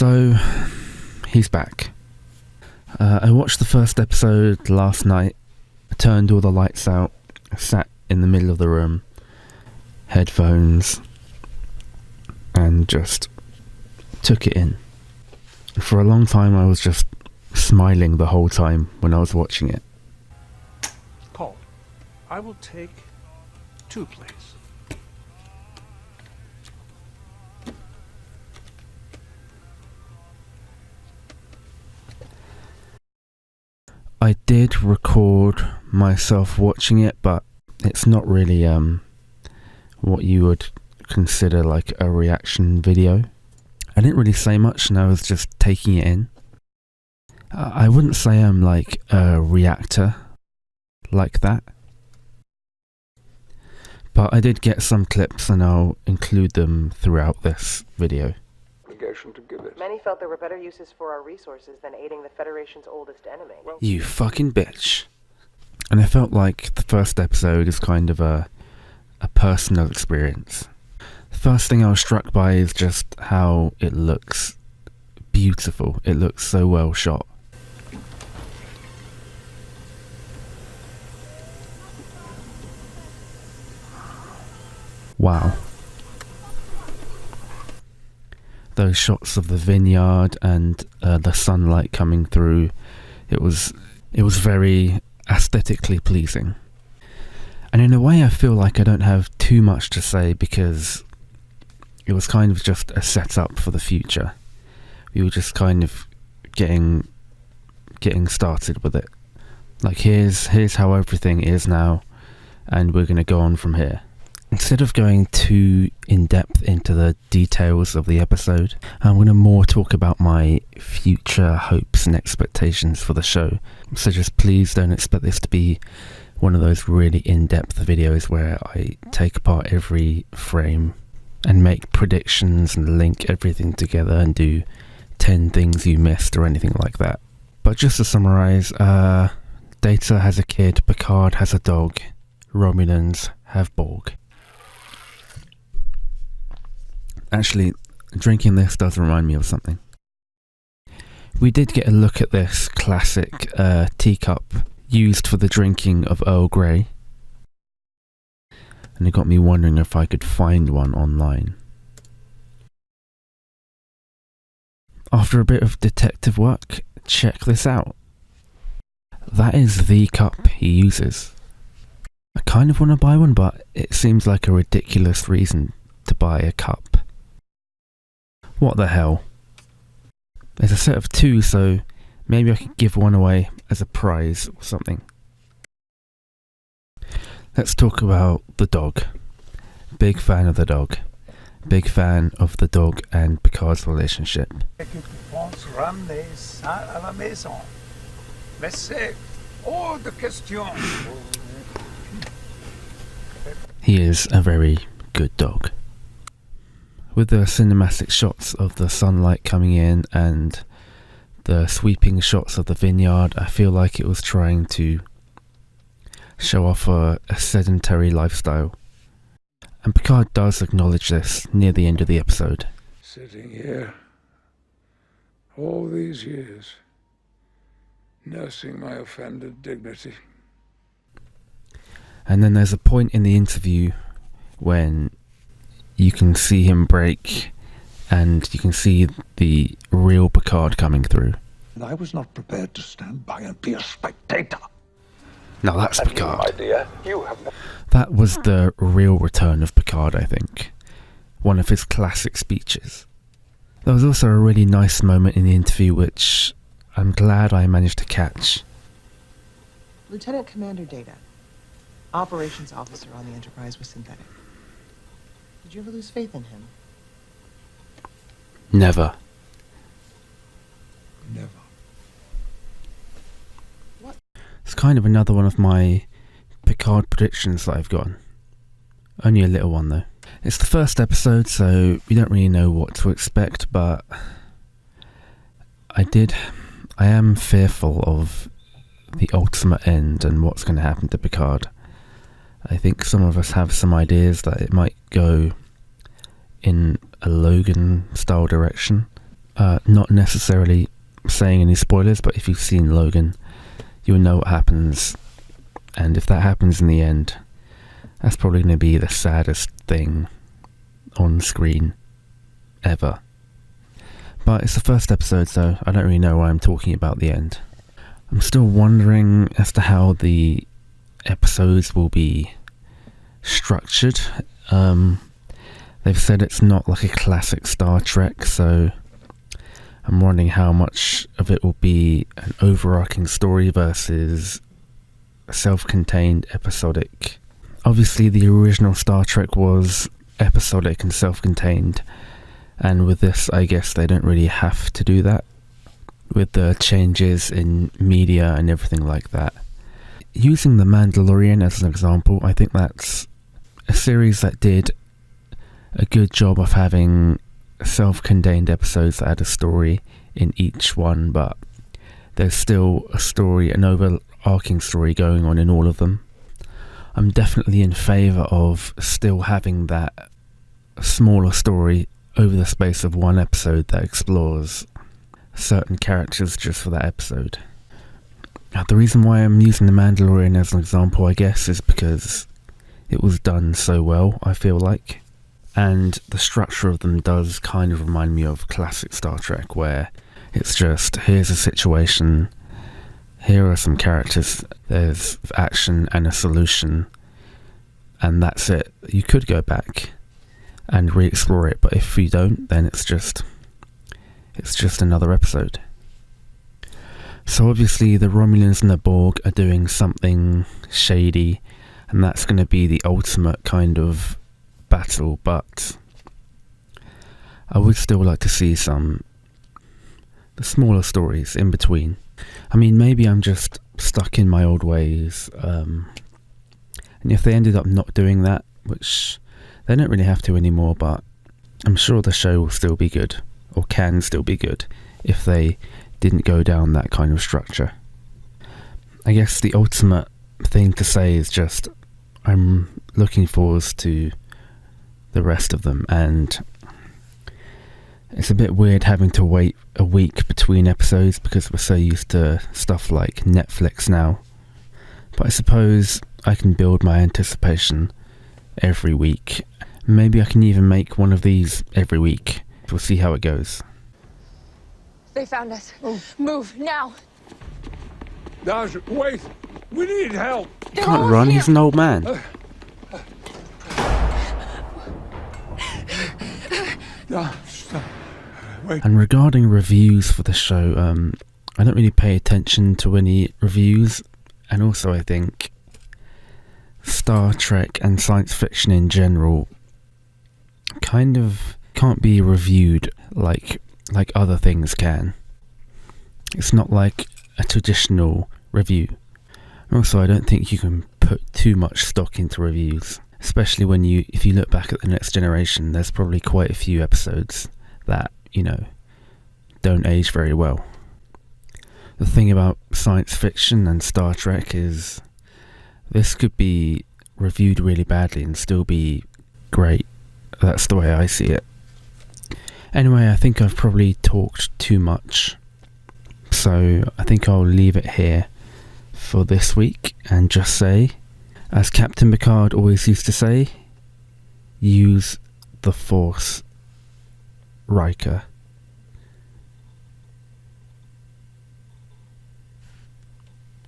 So, he's back. I watched the first episode last night, turned all the lights out, sat in the middle of the room, headphones, and just took it in. For a long time I was just smiling the whole time when I was watching it. Paul, I will take 2, please. I did record myself watching it, but it's not really what you would consider like a reaction video. I didn't really say much and I was just taking it in. I wouldn't say I'm like a reactor like that. But I did get some clips and I'll include them throughout this video. To give it. Many felt there were better uses for our resources than aiding the Federation's oldest enemy. You fucking bitch. And I felt like the first episode is kind of a personal experience. The first thing I was struck by is just how it looks beautiful. It looks so well shot. Wow. Those shots of the vineyard and the sunlight coming through, it was very aesthetically pleasing. And in a way I feel like I don't have too much to say because it was kind of just a setup for the future. We were just kind of getting started with it. Like here's how everything is now, and we're going to go on from here. Instead of going too in-depth into the details of the episode, I'm going to more talk about my future hopes and expectations for the show. So just please don't expect this to be one of those really in-depth videos where I take apart every frame and make predictions and link everything together and do 10 things you missed or anything like that. But just to summarise, Data has a kid, Picard has a dog, Romulans have Borg. Actually, drinking this does remind me of something. We did get a look at this classic teacup used for the drinking of Earl Grey, and it got me wondering if I could find one online. After a bit of detective work, check this out. That is the cup he uses. I kind of want to buy one, but it seems like a ridiculous reason to buy a cup. What the hell? There's a set of 2, so maybe I could give one away as a prize or something. Let's talk about the dog. Big fan of the dog. Big fan of the dog and Picard's relationship. He is a very good dog. With the cinematic shots of the sunlight coming in and the sweeping shots of the vineyard, I feel like it was trying to show off a sedentary lifestyle. And Picard does acknowledge this near the end of the episode. Sitting here, all these years, nursing my offended dignity. And then there's a point in the interview when you can see him break and you can see the real Picard coming through. And I was not prepared to stand by and be a spectator. Now that's Picard. No idea. You have no... That was the real return of Picard, I think. One of his classic speeches. There was also a really nice moment in the interview which I'm glad I managed to catch. Lieutenant Commander Data, operations officer on the Enterprise, was synthetic. Did you ever lose faith in him? Never. Never. What? It's kind of another one of my Picard predictions that I've gotten. Only a little one though. It's the first episode, so we don't really know what to expect, but I am fearful of the ultimate end and what's going to happen to Picard. I think some of us have some ideas that it might go in a Logan style direction. Not necessarily saying any spoilers, but if you've seen Logan, you'll know what happens. And if that happens in the end, that's probably going to be the saddest thing on screen ever. But it's the first episode, so I don't really know why I'm talking about the end. I'm still wondering as to how the episodes will be structured. They've said it's not like a classic Star Trek, so I'm wondering how much of it will be an overarching story versus self-contained episodic. Obviously the original Star Trek was episodic and self-contained, and with this I guess they don't really have to do that with the changes in media and everything like that. Using The Mandalorian as an example, I think that's a series that did a good job of having self-contained episodes that had a story in each one, but there's still a story, an overarching story going on in all of them. I'm definitely in favour of still having that smaller story over the space of one episode that explores certain characters just for that episode. Now, the reason why I'm using The Mandalorian as an example, I guess, is because it was done so well, I feel like. And the structure of them does kind of remind me of classic Star Trek, where it's just, here's a situation, here are some characters, there's action and a solution, and that's it. You could go back and re-explore it, but if you don't, then it's just another episode. So obviously the Romulans and the Borg are doing something shady, and that's going to be the ultimate kind of battle, but I would still like to see the smaller stories in between. I mean, maybe I'm just stuck in my old ways, and if they ended up not doing that, which they don't really have to anymore, but I'm sure the show will still be good, or can still be good, if they didn't go down that kind of structure. I guess the ultimate thing to say is just I'm looking forward to the rest of them, and it's a bit weird having to wait a week between episodes because we're so used to stuff like Netflix now. But I suppose I can build my anticipation every week. Maybe I can even make one of these every week. We'll see how it goes. They found us. Oh. Move, now! Daj, wait! We need help! He can't run, he's an old man. Stop. Wait. And regarding reviews for the show, I don't really pay attention to any reviews, and also I think Star Trek and science fiction in general kind of can't be reviewed like other things can. It's not like a traditional review. Also, I don't think you can put too much stock into reviews, especially if you look back at The Next Generation, there's probably quite a few episodes that, don't age very well. The thing about science fiction and Star Trek is this could be reviewed really badly and still be great. That's the way I see it. Anyway, I think I've probably talked too much, so I think I'll leave it here for this week and just say, as Captain Picard always used to say, use the Force, Riker.